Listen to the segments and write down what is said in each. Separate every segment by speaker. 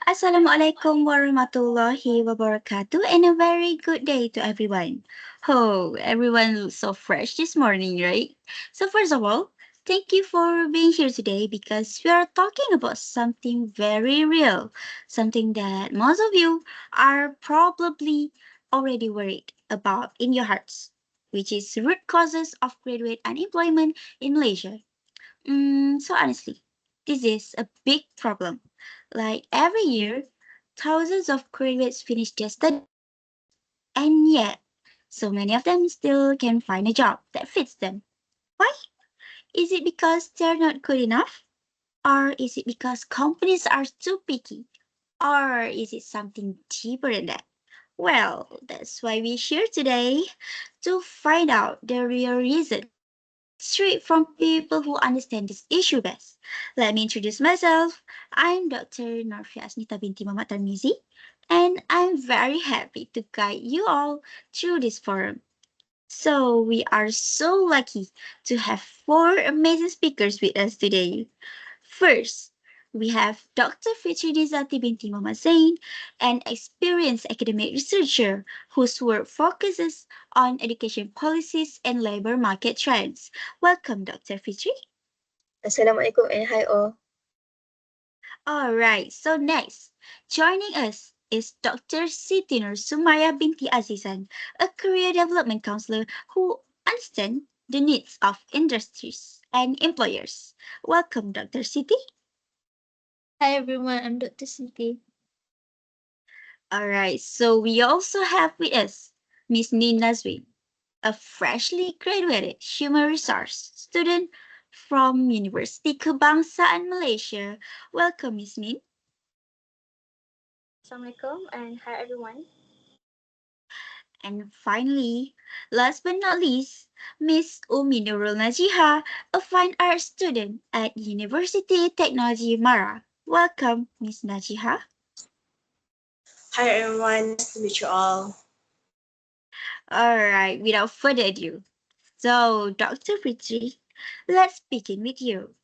Speaker 1: Assalamualaikum warahmatullahi wabarakatuh and a very good day to everyone. Oh, everyone looks so fresh this morning, right? So first of all, thank you for being here today because we are talking about something very real, something that most of you are probably already worried about in your hearts, which is root causes of graduate unemployment in Malaysia. So honestly, this is a big problem. Like every year, thousands of graduates finish their study, and yet, so many of them still can't find a job that fits them. Why? Is it because they're not good enough? Or is it because companies are too picky? Or is it something deeper than that? Well, that's why we're here today to find out the real reason straight from people who understand this issue best. Let me introduce myself. I'm Dr. Norfia Asnita binti Muhammad Tarmizi, and I'm very happy to guide you all through this forum. So, we are so lucky to have four amazing speakers with us today. First, we have Dr. Fitri Dizati binti Muhammad Zain, an experienced academic researcher whose work focuses on education policies and labor market trends. Welcome, Dr. Fitri.
Speaker 2: Assalamualaikum and hi all.
Speaker 1: All right, so next, joining us is Dr. Siti Nur Sumaya binti Azizan, a career development counselor who understands the needs of industries and employers. Welcome, Dr. Siti.
Speaker 3: Hi everyone, I'm Dr. Siti.
Speaker 1: All right, so we also have with us Miss Nina Zwin, a freshly graduated human resource student from University Kebangsaan Malaysia. Welcome, Miss Min.
Speaker 3: Assalamualaikum and hi everyone.
Speaker 1: And finally, last but not least, Miss Umi Nurul Najiha, a fine arts student at University Technology Mara. Welcome, Miss Najiha.
Speaker 2: Hi everyone, nice to meet you all.
Speaker 1: All right, without further ado, so Dr. Fitri, let's begin with you.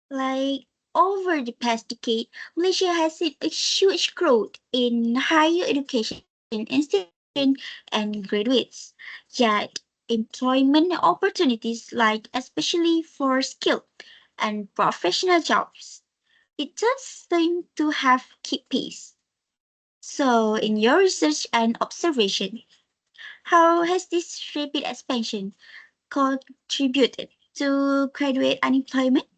Speaker 1: Like over the past decade, Malaysia has seen a huge growth in higher education institutions and graduates. Yet, employment opportunities, like especially for skilled and professional jobs, it does seem to have kept pace. So, in your research and observation, how has this rapid expansion contributed to graduate unemployment?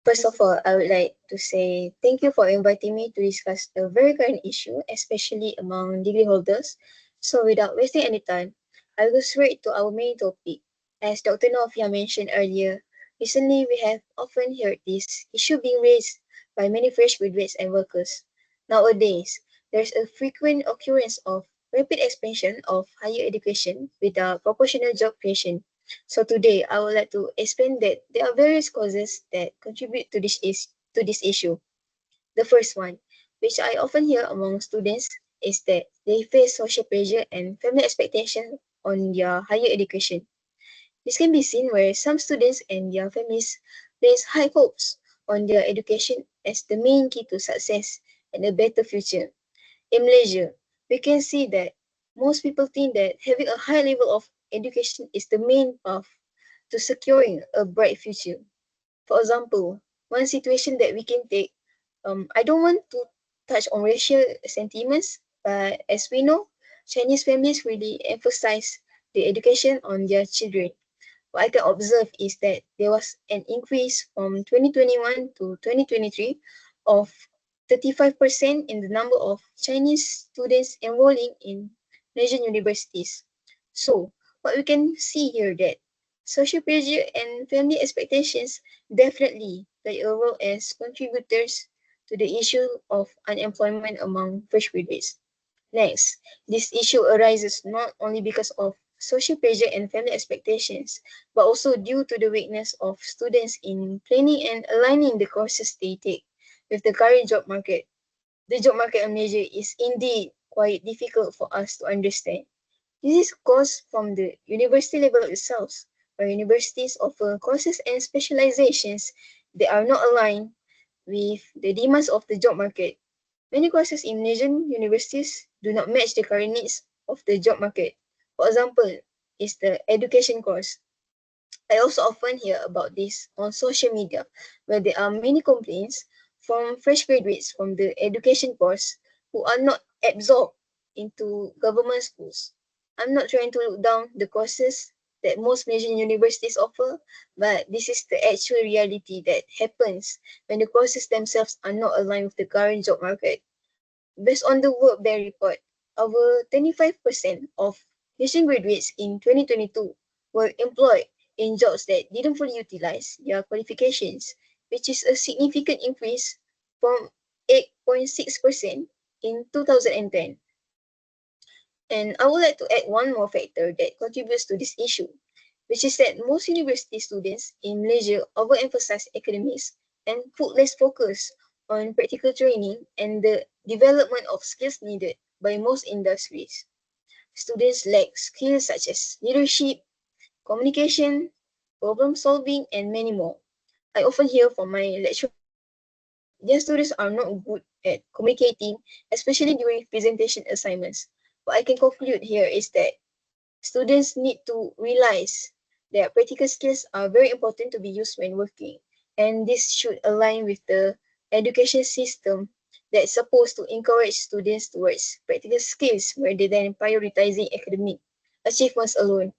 Speaker 2: First of all, I would like to say thank you for inviting me to discuss a very current issue, especially among degree holders. So without wasting any time, I'll go straight to our main topic. As Dr. Novia mentioned earlier, recently we have often heard this issue being raised by many fresh graduates and workers. Nowadays, there's a frequent occurrence of rapid expansion of higher education without proportional job creation. So today, I would like to explain that there are various causes that contribute to this issue. The first one, which I often hear among students, is that they face social pressure and family expectation on their higher education. This can be seen where some students and their families place high hopes on their education as the main key to success and a better future. In Malaysia, we can see that most people think that having a high level of education is the main path to securing a bright future. For example, one situation that we can take, I don't want to touch on racial sentiments, but as we know, Chinese families really emphasize the education on their children. What I can observe is that there was an increase from 2021 to 2023 of 35% in the number of Chinese students enrolling in Malaysian universities. So, what we can see here that social pressure and family expectations definitely play a role as contributors to the issue of unemployment among fresh graduates. Next, this issue arises not only because of social pressure and family expectations, but also due to the weakness of students in planning and aligning the courses they take with the current job market. The job market in Malaysia is indeed quite difficult for us to understand. This is caused from the university level itself, where universities offer courses and specializations that are not aligned with the demands of the job market. Many courses in Malaysian universities do not match the current needs of the job market. For example, is the education course. I also often hear about this on social media, where there are many complaints from fresh graduates from the education course who are not absorbed into government schools. I'm not trying to look down the courses that most Malaysian universities offer, but this is the actual reality that happens when the courses themselves are not aligned with the current job market. Based on the World Bank report, over 25% of Asian graduates in 2022 were employed in jobs that didn't fully utilize their qualifications, which is a significant increase from 8.6% in 2010. And I would like to add one more factor that contributes to this issue, which is that most university students in Malaysia overemphasize academics and put less focus on practical training and the development of skills needed by most industries. Students lack skills such as leadership, communication, problem solving, and many more. I often hear from my lecturers that their students are not good at communicating, especially during presentation assignments. What I can conclude here is that students need to realize that practical skills are very important to be used when working, and this should align with the education system that's supposed to encourage students towards practical skills rather than prioritizing academic achievements alone.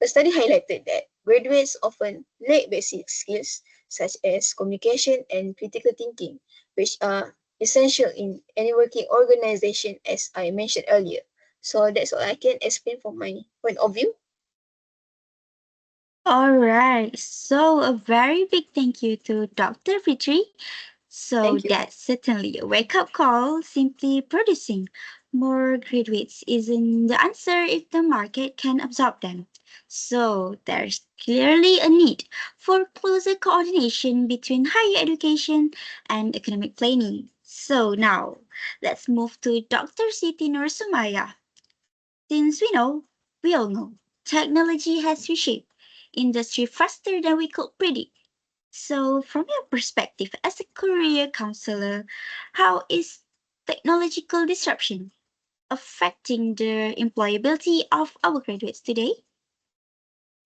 Speaker 2: A study highlighted that graduates often lack basic skills such as communication and critical thinking, which are essential in any working organization, as I mentioned earlier. So that's all I can explain from my point of view.
Speaker 1: All right. So a very big thank you to Dr. Fitri. So
Speaker 2: Thank you.
Speaker 1: that's certainly a wake up call. Simply producing more graduates isn't the answer if the market can absorb them. So there's clearly a need for closer coordination between higher education and economic planning. So now let's move to Dr. Siti Nur Sumaya. Since we all know, technology has reshaped industry faster than we could predict. So, from your perspective as a career counselor, how is technological disruption affecting the employability of our graduates today?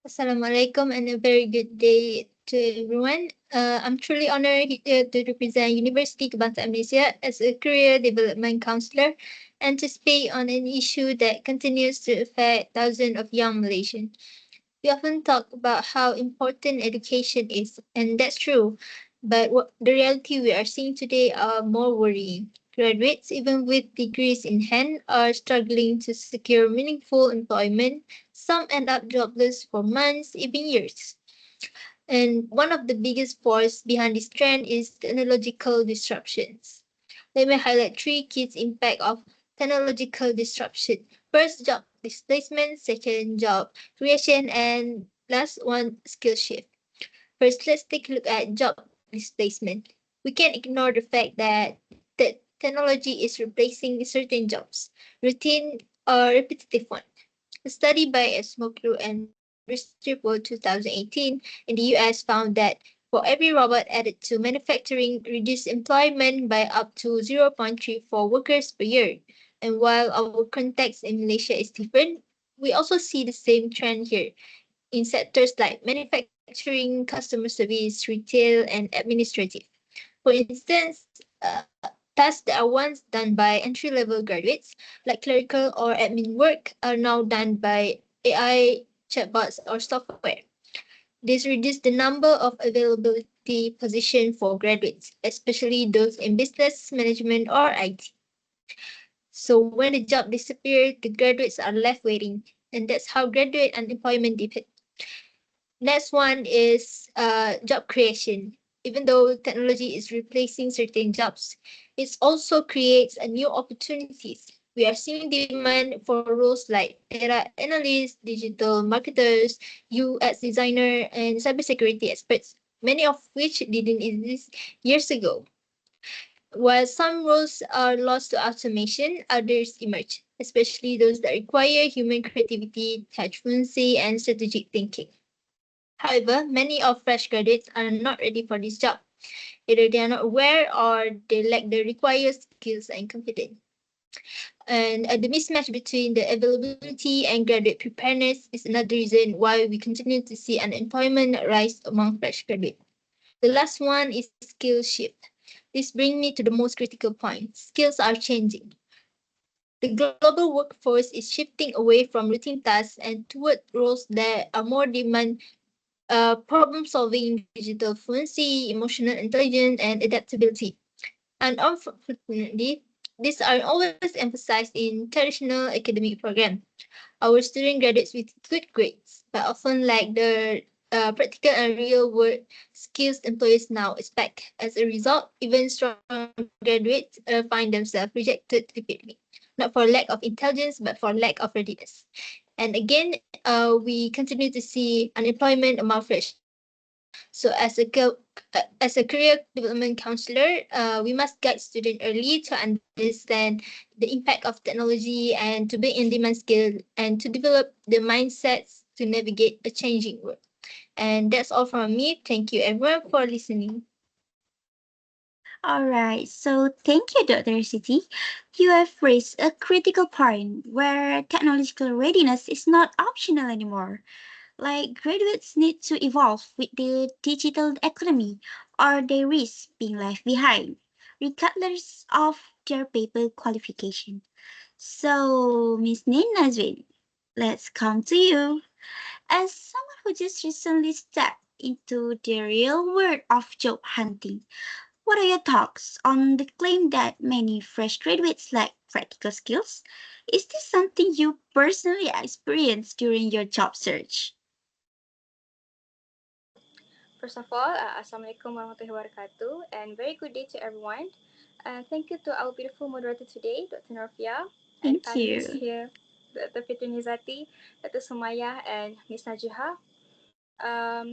Speaker 3: Assalamualaikum and a very good day to everyone. I'm truly honored here to represent University Kebangsaan Malaysia as a career development counselor and to speak on an issue that continues to affect thousands of young Malaysians. We often talk about how important education is, and that's true. But the reality we are seeing today are more worrying. Graduates, even with degrees in hand, are struggling to secure meaningful employment. Some end up jobless for months, even years. And one of the biggest forces behind this trend is technological disruptions. Let me highlight three key impact of technological disruption. First, job displacement. Second, job creation. And last one, skill shift. First, let's take a look at job displacement. We can't ignore the fact that technology is replacing certain jobs, routine or repetitive one. A study by Esmoklu and Restrepo 2018 in the US found that for every robot added to manufacturing, reduced employment by up to 0.34 workers per year. And while our context in Malaysia is different, we also see the same trend here in sectors like manufacturing, customer service, retail, and administrative. For instance, tasks that are once done by entry-level graduates, like clerical or admin work, are now done by AI, chatbots, or software. This reduces the number of availability positions for graduates, especially those in business management or IT. So when the job disappears, the graduates are left waiting, and that's how graduate unemployment dip. Next one is job creation. Even though technology is replacing certain jobs, it also creates a new opportunities. We are seeing demand for roles like data analysts, digital marketers, UX designer, and cybersecurity experts, many of which didn't exist years ago. While some roles are lost to automation, others emerge, especially those that require human creativity, touch fluency, and strategic thinking. However, many of fresh graduates are not ready for this job. Either they are not aware or they lack the required skills and confidence. And the mismatch between the availability and graduate preparedness is another reason why we continue to see unemployment rise among fresh graduates. The last one is skill shift. This brings me to the most critical point. Skills are changing. The global workforce is shifting away from routine tasks and toward roles that are more demand problem solving, digital fluency, emotional intelligence, and adaptability. And unfortunately, these are always emphasized in traditional academic programs. Our students graduates with good grades, but often lack the practical and real world skills employers now expect. As a result, even strong graduates find themselves rejected repeatedly, not for lack of intelligence, but for lack of readiness. And again, we continue to see unemployment among freshmen. So, as a career development counselor, we must guide students early to understand the impact of technology and to be in demand skill and to develop the mindsets to navigate a changing world. And that's all from me. Thank you everyone for listening.
Speaker 1: All right, so thank you, Dr. City. You have raised a critical point where technological readiness is not optional anymore. Like graduates need to evolve with the digital economy or they risk being left behind, regardless of their paper qualification. So, Miss Nin Nazrin, let's come to you. As someone who just recently stepped into the real world of job hunting, what are your thoughts on the claim that many fresh graduates lack practical skills? Is this something you personally experienced during your job search?
Speaker 4: First of all, Assalamualaikum warahmatullahi wabarakatuh, and very good day to everyone. Thank you to our beautiful moderator today, Dr. Norfia, and the
Speaker 1: Thank
Speaker 4: panelists
Speaker 1: you.
Speaker 4: here, Dr. Fitri Dr. Sumaya, and Miss Najiha.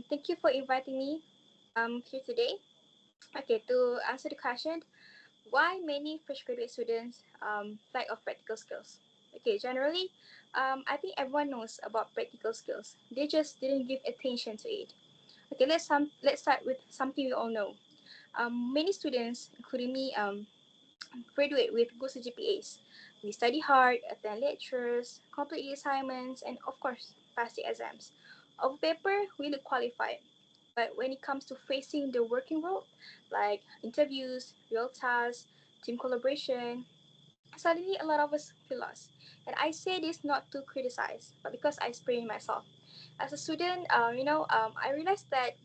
Speaker 4: Thank you for inviting me here today. Okay, to answer the question, why many fresh graduate students lack of practical skills? Okay, generally, I think everyone knows about practical skills. They just didn't give attention to it. Okay, let's start with something we all know. Many students, including me, graduate with good GPAs. We study hard, attend lectures, complete assignments, and of course, pass the exams. On paper, we look qualified, but when it comes to facing the working world, like interviews, real tasks, team collaboration, suddenly a lot of us feel lost. And I say this not to criticize, but because I experienced myself. As a student, I realized that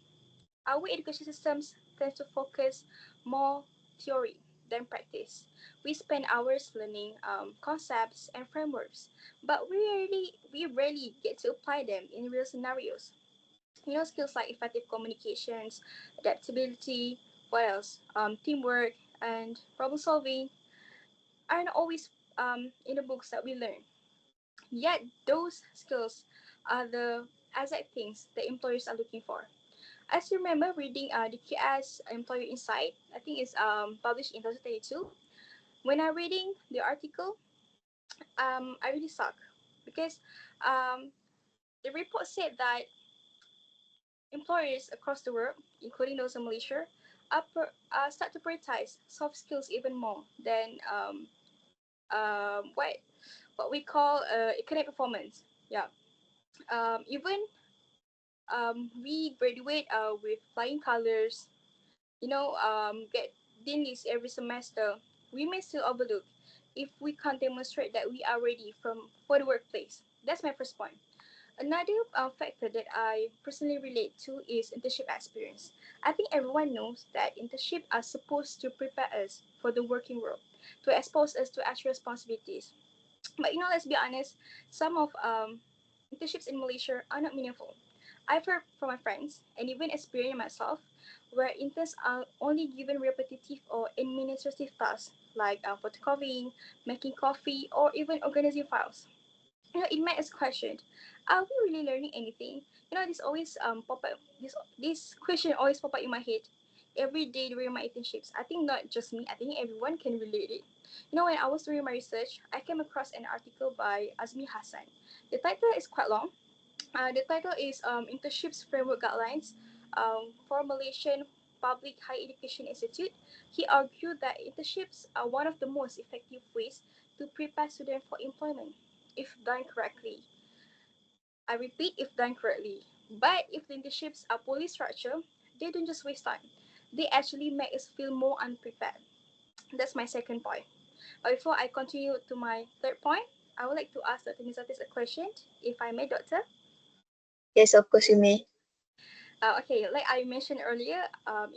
Speaker 4: our education systems tend to focus more theory than practice. We spend hours learning concepts and frameworks, but we rarely get to apply them in real scenarios. Skills like effective communications, adaptability, what else? Teamwork and problem solving aren't always in the books that we learn. Yet those skills are the exact things that employers are looking for. As you remember reading the QS Employer Insight, I think it's published in 2022. When I reading the article, I really suck because um, the report said that employers across the world, including those in Malaysia, start to prioritize soft skills even more than what we call academic performance. Yeah. Even we graduate with flying colors, get dean list every semester, we may still overlook if we can't demonstrate that we are ready for the workplace. That's my first point. Another factor that I personally relate to is internship experience. I think everyone knows that internships are supposed to prepare us for the working world, to expose us to actual responsibilities. But let's be honest, some of internships in Malaysia are not meaningful. I've heard from my friends and even experienced myself where interns are only given repetitive or administrative tasks like photocopying, making coffee, or even organizing files. It made us question: Are we really learning anything? This always pop up. This question always pop up in my head every day during my internships. I think not just me. I think everyone can relate it. When I was doing my research, I came across an article by Azmi Hassan. The title is quite long. The title is Internships Framework Guidelines for Malaysian public higher education institute, he argued that internships are one of the most effective ways to prepare students for employment, if done correctly. I repeat, if done correctly. But if the internships are poorly structured, they don't just waste time. They actually make us feel more unprepared. That's my second point. But before I continue to my third point, I would like to ask Dr. Nizatis a question, if I may, Doctor.
Speaker 2: Yes, of course you may.
Speaker 4: Okay, like I mentioned earlier,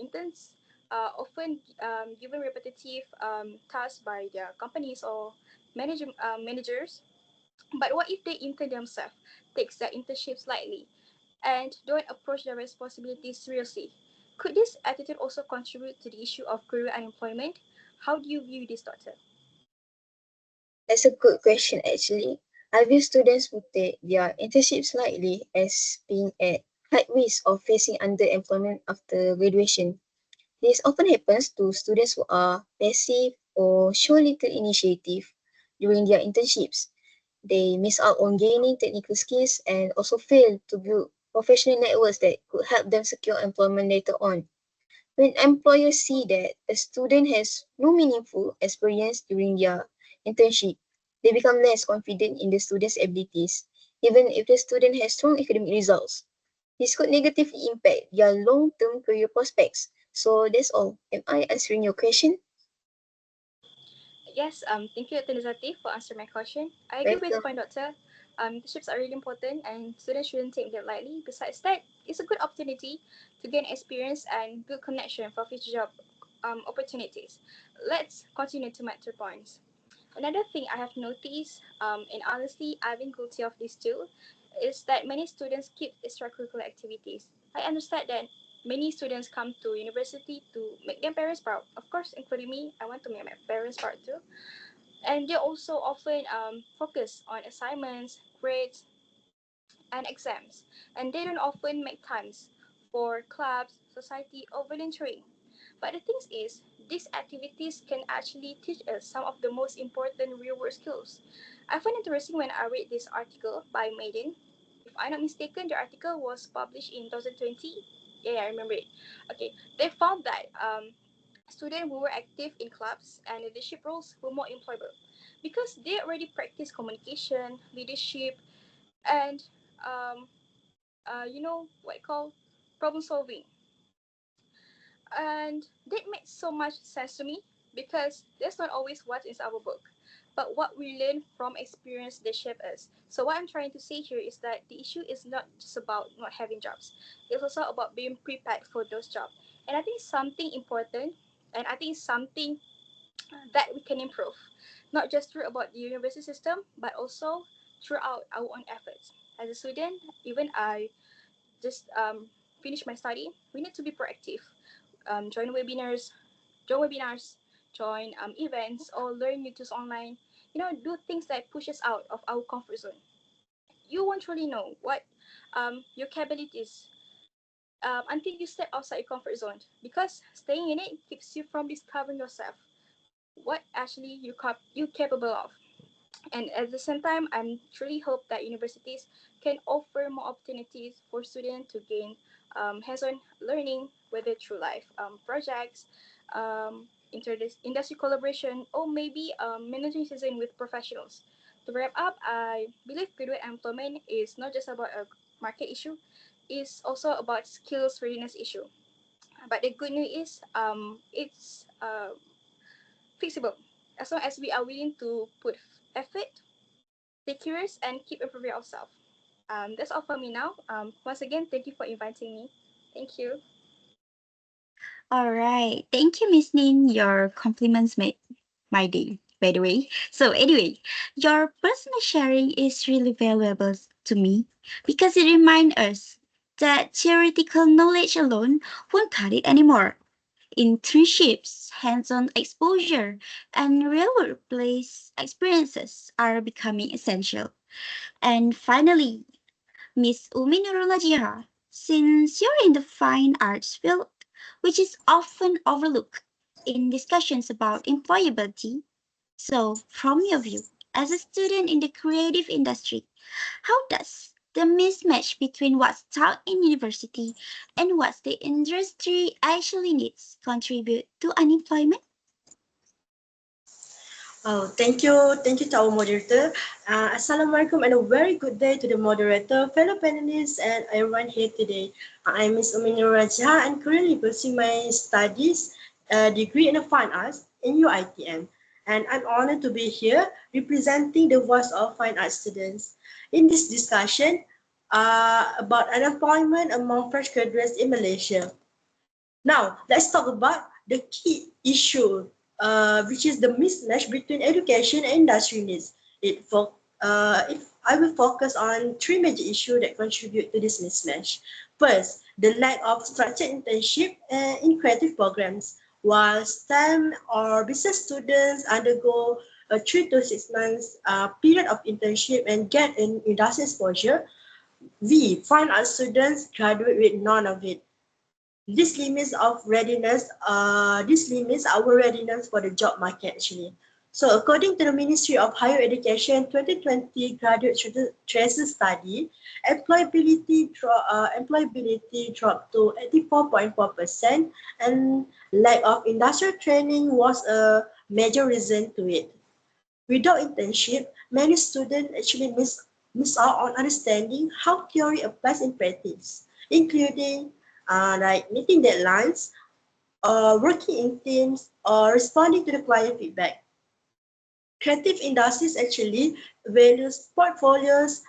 Speaker 4: interns are often given repetitive tasks by their companies or managers. But what if they intern themselves, takes their internships lightly, and don't approach their responsibilities seriously? Could this attitude also contribute to the issue of career unemployment? How do you view this, Doctor?
Speaker 2: That's a good question actually. I view students who take their internship slightly as being at high risk of facing underemployment after graduation. This often happens to students who are passive or show little initiative during their internships. They miss out on gaining technical skills and also fail to build professional networks that could help them secure employment later on. When employers see that a student has no meaningful experience during their internship, they become less confident in the student's abilities, even if the student has strong academic results. This could negatively impact their long-term career prospects. So that's all. Am I answering your question?
Speaker 4: Yes, thank you, Dr. Nizati, for answering my question. I agree with the
Speaker 2: Welcome.
Speaker 4: point, Doctor. Internships are really important and students shouldn't take them lightly. Besides that, it's a good opportunity to gain experience and build connection for future job opportunities. Let's continue to my 2 points. Another thing I have noticed, and honestly, I've been guilty of this too, is that many students skip extracurricular activities. I understand that many students come to university to make their parents proud. Of course, including me, I want to make my parents proud too. And they also often focus on assignments, grades, and exams, and they don't often make times for clubs, society, or volunteering. But the thing is, these activities can actually teach us some of the most important real world skills. I find it interesting when I read this article by Maiden. If I'm not mistaken, the article was published in 2020. Yeah, I remember it. Okay, they found that students who were active in clubs and leadership roles were more employable because they already practice communication, leadership, and um, what I call problem solving. And that makes so much sense to me because that's not always what is our book, but what we learn from experience that shape us. So what I'm trying to say here is that the issue is not just about not having jobs. It's also about being prepared for those jobs. And I think something important, and I think something that we can improve, not just through about the university system, but also throughout our own efforts. As a student, even I just finished my study, we need to be proactive. Join webinars, join events, or learn new tools online. Do things that push us out of our comfort zone. You won't really know what your capability is until you step outside your comfort zone, because staying in it keeps you from discovering yourself, what actually you capable of. And at the same time, I truly hope that universities can offer more opportunities for students to gain hands-on learning, whether through life projects, industry collaboration, or maybe managing season with professionals. To wrap up, I believe graduate employment is not just about a market issue; it's also about skills readiness issue. But the good news is, it's fixable as long as we are willing to put effort, stay curious, and keep improving ourselves. That's all for me now. Once again, thank you for inviting me. Thank you.
Speaker 1: All right. Thank you, Miss Nin. Your compliments made my day, by the way. So, anyway, your personal sharing is really valuable to me because it reminds us that theoretical knowledge alone won't cut it anymore. Internships, hands on exposure, and real workplace experiences are becoming essential. And finally, Miss Umi Nurulajiha, since you're in the fine arts field, which is often overlooked in discussions about employability, so from your view, as a student in the creative industry, how does the mismatch between what's taught in university and what the industry actually needs contribute to unemployment?
Speaker 5: Oh, thank you to our moderator. Assalamualaikum and a very good day to the moderator, fellow panelists, and everyone here today. I'm Miss Uminur Rajah and currently pursuing my studies, degree in Fine Arts in UITM. And I'm honored to be here representing the voice of fine arts students. In this discussion about unemployment among fresh graduates in Malaysia. Now, let's talk about the key issue, which is the mismatch between education and industry needs. I will focus on three major issues that contribute to this mismatch. First, the lack of structured internship in creative programs. While STEM or business students undergo a 3 to 6 months period of internship and get an industry exposure, we fine art students graduate with none of it. This limits our readiness for the job market actually. So according to the Ministry of Higher Education 2020 graduate tracer study, employability dropped to 84.4% and lack of industrial training was a major reason to it. Without internship, many students actually miss out on understanding how theory applies in practice, including like meeting deadlines, working in teams, or responding to the client feedback. Creative industries actually values portfolios,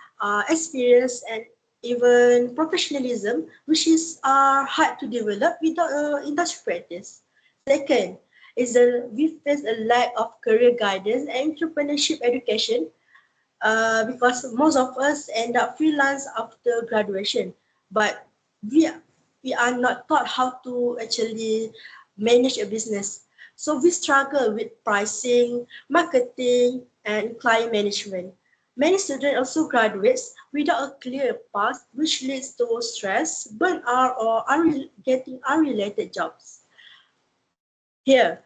Speaker 5: experience, and even professionalism, which is hard to develop without industry practice. Second, we face a lack of career guidance and entrepreneurship education because most of us end up freelance after graduation, but we we are not taught how to actually manage a business. So we struggle with pricing, marketing, and client management. Many students also graduates without a clear path, which leads to stress, burnout, or getting unrelated jobs. Here,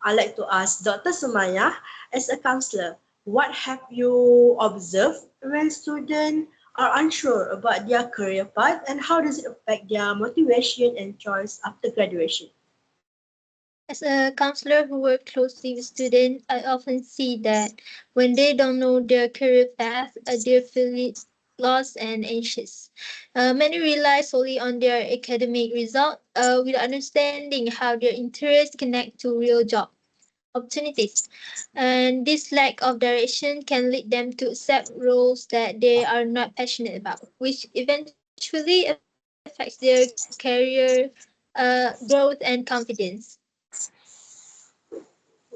Speaker 5: I'd like to ask Dr. Sumaya, as a counselor, what have you observed when students are unsure about their career path and how does it affect their motivation and choice after graduation?
Speaker 3: As a counselor who works closely with students, I often see that when they don't know their career path, they feel lost and anxious. Many rely solely on their academic result without understanding how their interests connect to real job opportunities. And this lack of direction can lead them to accept roles that they are not passionate about, which eventually affects their career growth and confidence.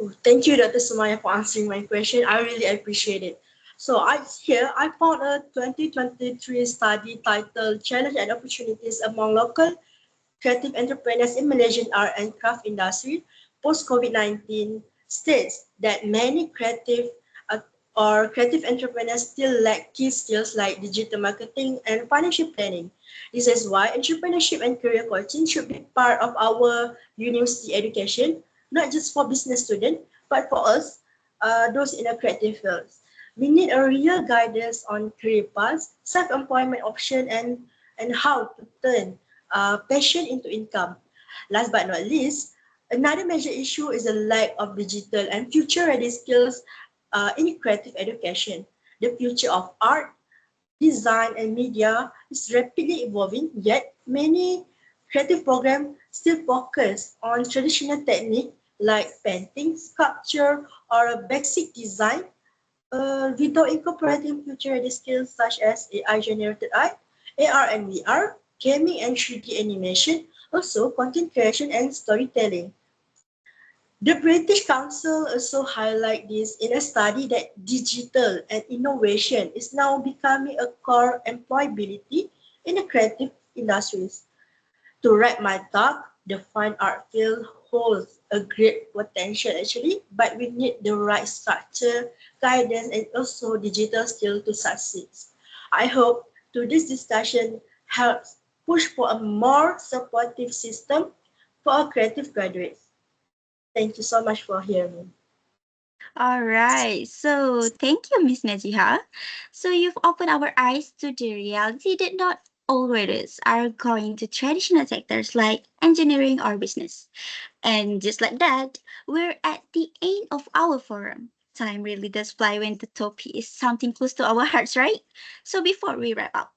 Speaker 5: Oh, thank you, Dr. Sumaya, for answering my question. I really appreciate it. I found a 2023 study titled Challenge and Opportunities Among Local Creative Entrepreneurs in Malaysian Art and Craft Industry post COVID-19 states that many creative entrepreneurs still lack key skills like digital marketing and financial planning. This is why entrepreneurship and career coaching should be part of our university education, not just for business students, but for us, those in the creative fields. We need a real guidance on career paths, self-employment option, and how to turn passion into income. Last but not least, another major issue is the lack of digital and future-ready skills in creative education. The future of art, design, and media is rapidly evolving, yet many creative programs still focus on traditional techniques like painting, sculpture, or a basic design without incorporating future-ready skills such as AI-generated art, AR and VR, gaming and 3D animation, also content creation and storytelling. The British Council also highlight this in a study that digital and innovation is now becoming a core employability in the creative industries. To wrap my talk, the fine art field holds a great potential actually, but we need the right structure, guidance, and also digital skill to succeed. I hope to this discussion helps push for a more supportive system for our creative graduates. Thank you so much for hearing me.
Speaker 1: All right. So thank you, Miss Najiha. So you've opened our eyes to the reality that not all readers are going to traditional sectors like engineering or business. And just like that, we're at the end of our forum. Time really does fly when the topic is something close to our hearts, right? So before we wrap up,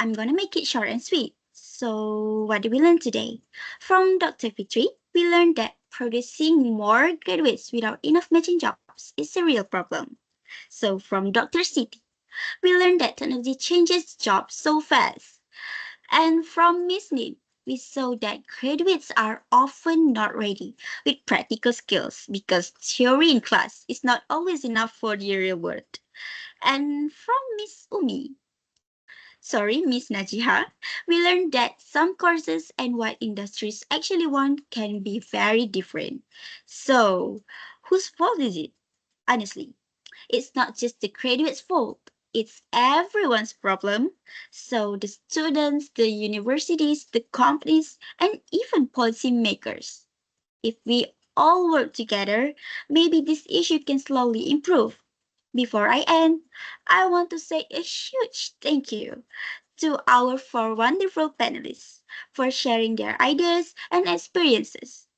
Speaker 1: I'm gonna make it short and sweet. So, what did we learn today? From Dr. Fitri, we learned that producing more graduates without enough matching jobs is a real problem. So, from Dr. City, we learned that technology changes jobs so fast. And from Miss Nin, we saw that graduates are often not ready with practical skills because theory in class is not always enough for the real world. And from Miss Umi, Miss Najiha, we learned that some courses and what industries actually want can be very different. So, whose fault is it? Honestly, it's not just the graduate's fault. It's everyone's problem. So, the students, the universities, the companies, and even policymakers. If we all work together, maybe this issue can slowly improve. Before I end, I want to say a huge thank you to our four wonderful panelists for sharing their ideas and experiences,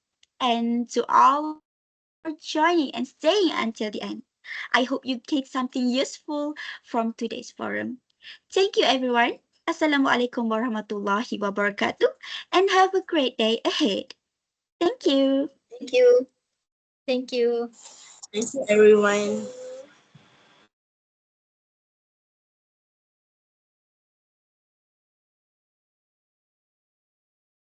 Speaker 1: and to all our listeners for joining and staying until the end. I hope you take something useful from today's forum. Thank you, everyone. Assalamualaikum warahmatullahi wabarakatuh, and have a great day ahead. Thank you.
Speaker 2: Thank you.
Speaker 3: Thank you.
Speaker 5: Thank you, everyone.